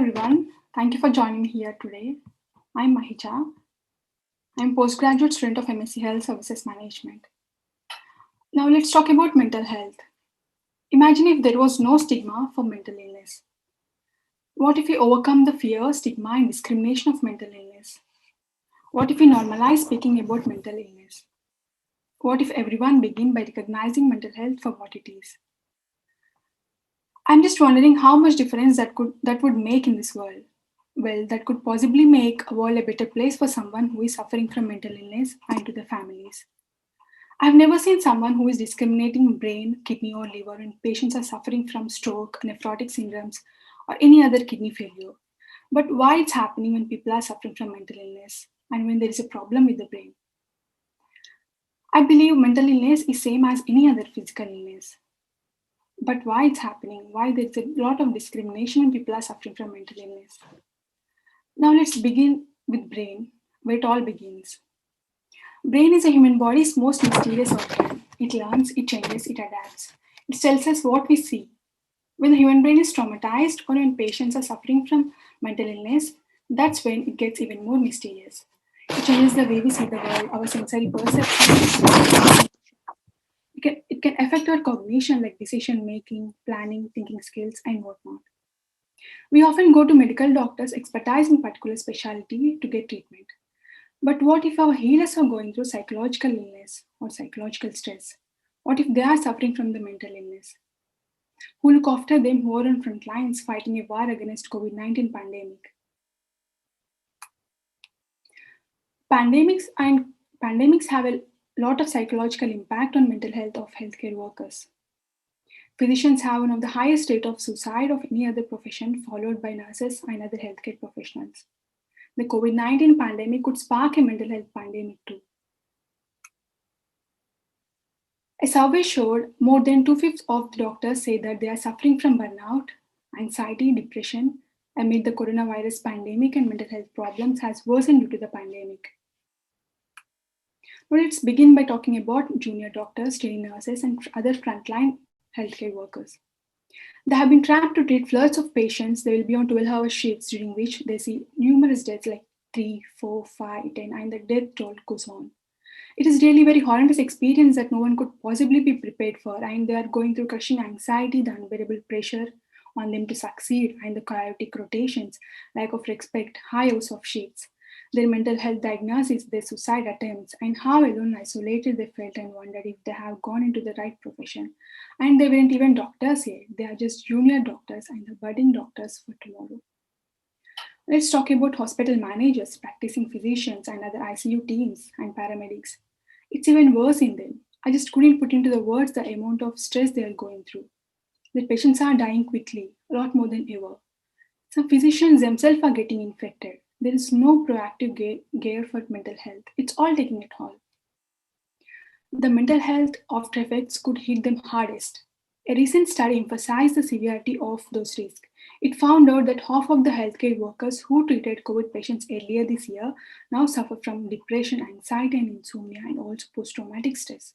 everyone. Thank you for joining me here today. I'm Mahija. I'm postgraduate student of MSc Health Services Management. Now let's talk about mental health. Imagine if there was no stigma for mental illness. What if we overcome the fear, stigma, and discrimination of mental illness? What if we normalize speaking about mental illness? What if everyone begin by recognizing mental health for what it is? I'm just wondering how much difference that would make in this world. Well, that could possibly make a world a better place for someone who is suffering from mental illness and to their families. I've never seen someone who is discriminating brain, kidney, or liver when patients are suffering from stroke, nephrotic syndromes, or any other kidney failure. But why it's happening when people are suffering from mental illness and when there is a problem with the brain? I believe mental illness is same as any other physical illness. But why it's happening? Why there's a lot of discrimination when people are suffering from mental illness? Now let's begin with brain, where it all begins. Brain is a human body's most mysterious organ. It learns, it changes, it adapts. It tells us what we see. When the human brain is traumatized or when patients are suffering from mental illness, that's when it gets even more mysterious. It changes the way we see the world, our sensory perception. It can affect our cognition like decision making, planning, thinking skills, and whatnot. We often go to medical doctors expertise in particular specialty to get treatment. But what if our healers are going through psychological illness or psychological stress? What if they are suffering from the mental illness? Who look after them who are on front lines fighting a war against COVID-19 pandemic? Pandemics have a lot of psychological impact on mental health of healthcare workers. Physicians have one of the highest rate of suicide of any other profession, followed by nurses and other healthcare professionals. The COVID-19 pandemic could spark a mental health pandemic too. A survey showed more than two-fifths of the doctors say that they are suffering from burnout, anxiety, depression amid the coronavirus pandemic, and mental health problems has worsened due to the pandemic. Now let's begin by talking about junior doctors, trainee nurses, and other frontline healthcare workers. They have been trapped to treat floods of patients. They will be on 12-hour shifts during which they see numerous deaths like 3, 4, 5, 10, and the death toll goes on. It is really very horrendous experience that no one could possibly be prepared for, and they are going through crushing anxiety, the unbearable pressure on them to succeed, and the chaotic rotations, lack of respect, high hours of shifts, their mental health diagnosis, their suicide attempts, and how alone and isolated they felt and wondered if they have gone into the right profession. And they weren't even doctors yet, they are just junior doctors and the budding doctors for tomorrow. Let's talk about hospital managers, practicing physicians, and other ICU teams and paramedics. It's even worse in them. I just couldn't put into the words the amount of stress they are going through. The patients are dying quickly, a lot more than ever. Some physicians themselves are getting infected. There is no proactive care for mental health. It's all taking a toll. The mental health after effects could hit them hardest. A recent study emphasized the severity of those risks. It found out that half of the healthcare workers who treated COVID patients earlier this year now suffer from depression, anxiety, and insomnia, and also post traumatic stress.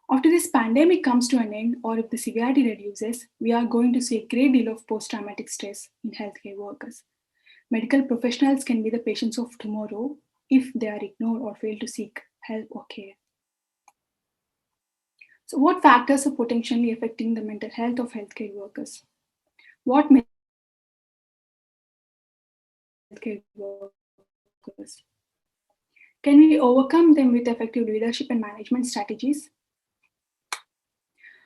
After this pandemic comes to an end, or if the severity reduces, we are going to see a great deal of post traumatic stress in healthcare workers. Medical professionals can be the patients of tomorrow if they are ignored or fail to seek help or care. So, what factors are potentially affecting the mental health of healthcare workers? What healthcare workers? Can we overcome them with effective leadership and management strategies?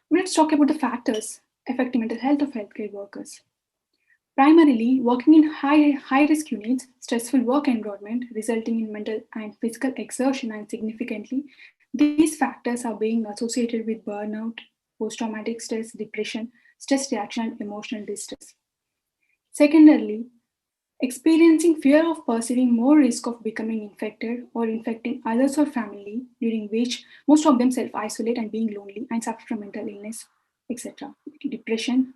Let's talk about the factors affecting mental health of healthcare workers. Primarily, working in high risk units, stressful work environment resulting in mental and physical exertion, and significantly, these factors are being associated with burnout, post traumatic stress, depression, stress reaction, and emotional distress. Secondarily, experiencing fear of perceiving more risk of becoming infected or infecting others or family, during which most of them self isolate and being lonely and suffer from mental illness, etc. Depression,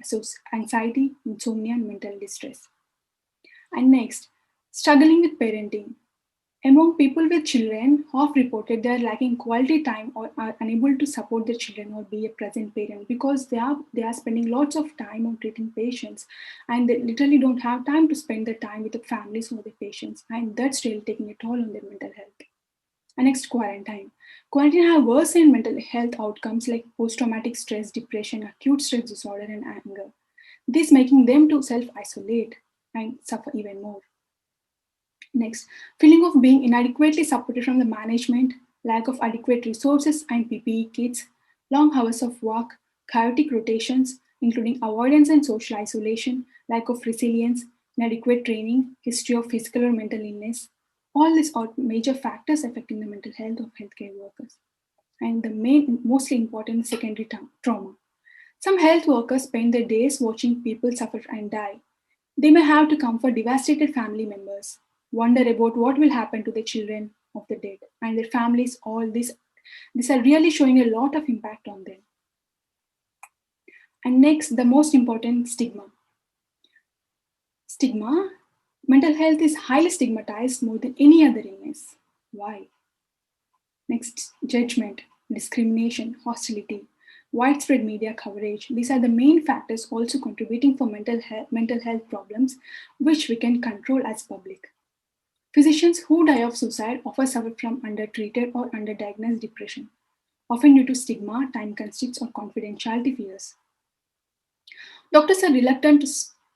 anxiety, insomnia, and mental distress. And next, struggling with parenting. Among people with children, half reported they are lacking quality time or are unable to support their children or be a present parent because they are spending lots of time on treating patients and they literally don't have time to spend their time with the families or the patients, and that's really taking a toll on their mental health. And next, quarantine. Quarantine have worsened mental health outcomes like post-traumatic stress, depression, acute stress disorder, and anger. This making them to self-isolate and suffer even more. Next, feeling of being inadequately supported from the management, lack of adequate resources and PPE kits, long hours of work, chaotic rotations, including avoidance and social isolation, lack of resilience, inadequate training, history of physical or mental illness. All these are major factors affecting the mental health of healthcare workers. And the main, mostly important secondary trauma. Some health workers spend their days watching people suffer and die. They may have to comfort devastated family members, wonder about what will happen to the children of the dead and their families. All these are really showing a lot of impact on them. And next, the most important, stigma. Stigma. Mental health is highly stigmatized more than any other illness. Why? Next, judgment, discrimination, hostility, widespread media coverage. These are the main factors also contributing for mental health problems, which we can control as public. Physicians who die of suicide often suffer from undertreated or underdiagnosed depression, often due to stigma, time constraints, or confidentiality fears. Doctors are reluctant to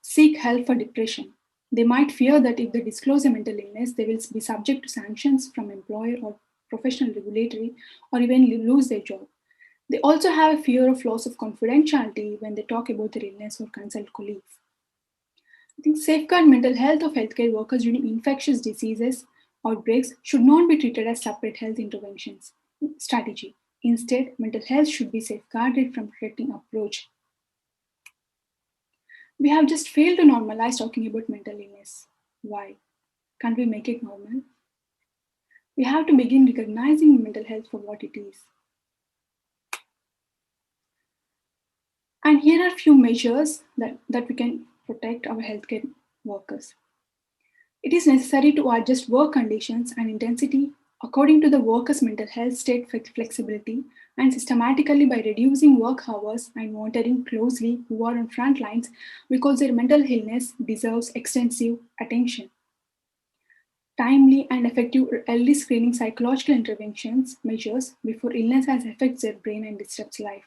seek help for depression. They might fear that if they disclose a mental illness, they will be subject to sanctions from employer or professional regulatory or even lose their job. They also have a fear of loss of confidentiality when they talk about their illness or consult colleagues. I think safeguard mental health of healthcare workers during infectious diseases outbreaks should not be treated as separate health interventions strategy. Instead, mental health should be safeguarded from protecting approach. We have just failed to normalize talking about mental illness. Why? Can't we make it normal? We have to begin recognizing mental health for what it is. And here are a few measures that we can protect our healthcare workers. It is necessary to adjust work conditions and intensity according to the worker's mental health state flexibility and systematically by reducing work hours and monitoring closely who are on front lines because their mental illness deserves extensive attention. Timely and effective early screening psychological interventions measures before illness has affects their brain and disrupts life.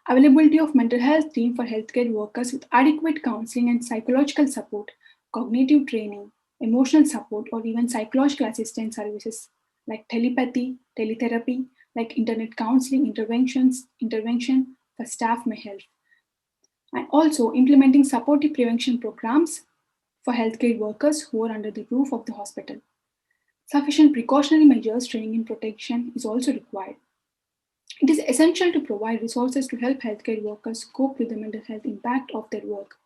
Availability of mental health team for healthcare workers with adequate counseling and psychological support, cognitive training, emotional support, or even psychological assistance services like telepathy, teletherapy, like internet counseling intervention for staff may help. And also implementing supportive prevention programs for healthcare workers who are under the roof of the hospital. Sufficient precautionary measures, training and protection is also required. It is essential to provide resources to help healthcare workers cope with the mental health impact of their work.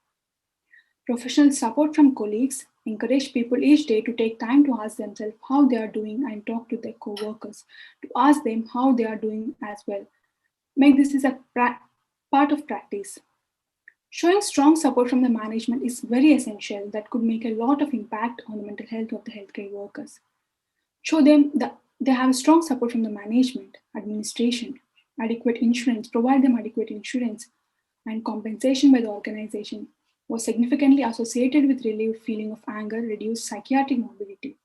Professional support from colleagues encourage people each day to take time to ask themselves how they are doing and talk to their co-workers to ask them how they are doing as well. Make this is a part of practice. Showing strong support from the management is very essential that could make a lot of impact on the mental health of the healthcare workers. Show them that they have strong support from the management, administration, adequate insurance, provide them adequate insurance, and compensation by the organization was significantly associated with relieved feeling of anger, reduced psychiatric mobility,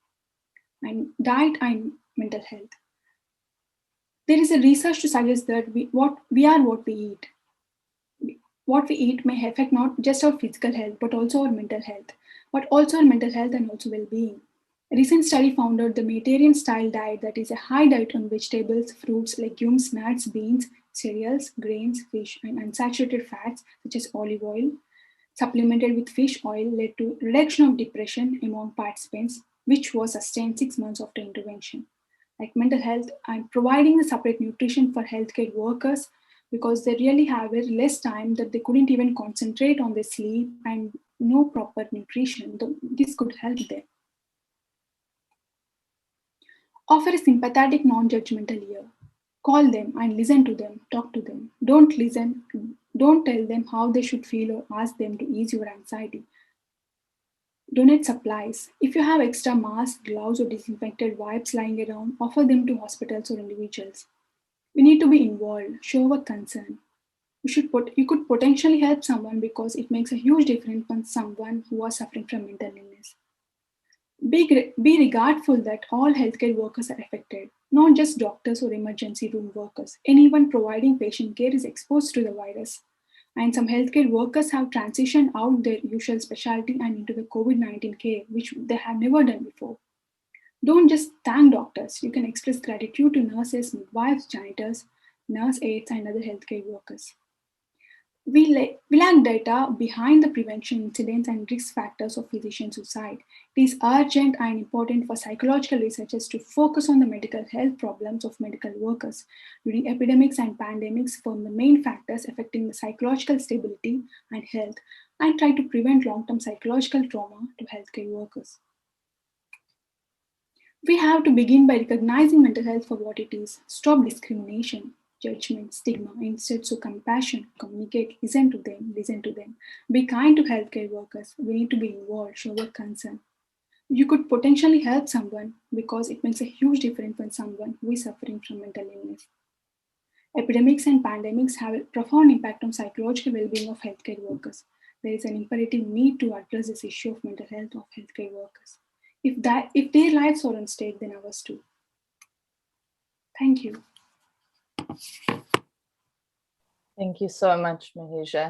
and diet and mental health. There is a research to suggest that we are what we eat. What we eat may affect not just our physical health, but also our mental health, and also well-being. A recent study found out the Mediterranean style diet, that is a high diet on vegetables, fruits, legumes, nuts, beans, cereals, grains, fish, and unsaturated fats such as olive oil, supplemented with fish oil, led to reduction of depression among participants, which was sustained 6 months after intervention. Like mental health and providing the separate nutrition for healthcare workers because they really have less time that they couldn't even concentrate on their sleep and no proper nutrition. This could help them. Offer a sympathetic, non-judgmental ear. Call them and listen to them, talk to them. Don't tell them how they should feel or ask them to ease your anxiety. Donate supplies. If you have extra masks, gloves, or disinfected wipes lying around, offer them to hospitals or individuals. We need to be involved, show our concern. You could potentially help someone because it makes a huge difference for someone who is suffering from mental illness. Be regardful that all healthcare workers are affected, not just doctors or emergency room workers. Anyone providing patient care is exposed to the virus. And some healthcare workers have transitioned out their usual specialty and into the COVID 19 care, which they have never done before. Don't just thank doctors, you can express gratitude to nurses, midwives, janitors, nurse aides, and other healthcare workers. We lack data behind the prevention incidents and risk factors of physician suicide. It is urgent and important for psychological researchers to focus on the medical health problems of medical workers during epidemics and pandemics from the main factors affecting the psychological stability and health and try to prevent long-term psychological trauma to healthcare workers. We have to begin by recognizing mental health for what it is. Stop discrimination, judgment, stigma. Instead, so compassion, communicate, listen to them. Be kind to healthcare workers. We need to be involved, show our concern. You could potentially help someone because it makes a huge difference when someone who is suffering from mental illness. Epidemics and pandemics have a profound impact on psychological well-being of healthcare workers. There is an imperative need to address this issue of mental health of healthcare workers. If their lives are at stake, then ours too. Thank you. Thank you so much, Mahija.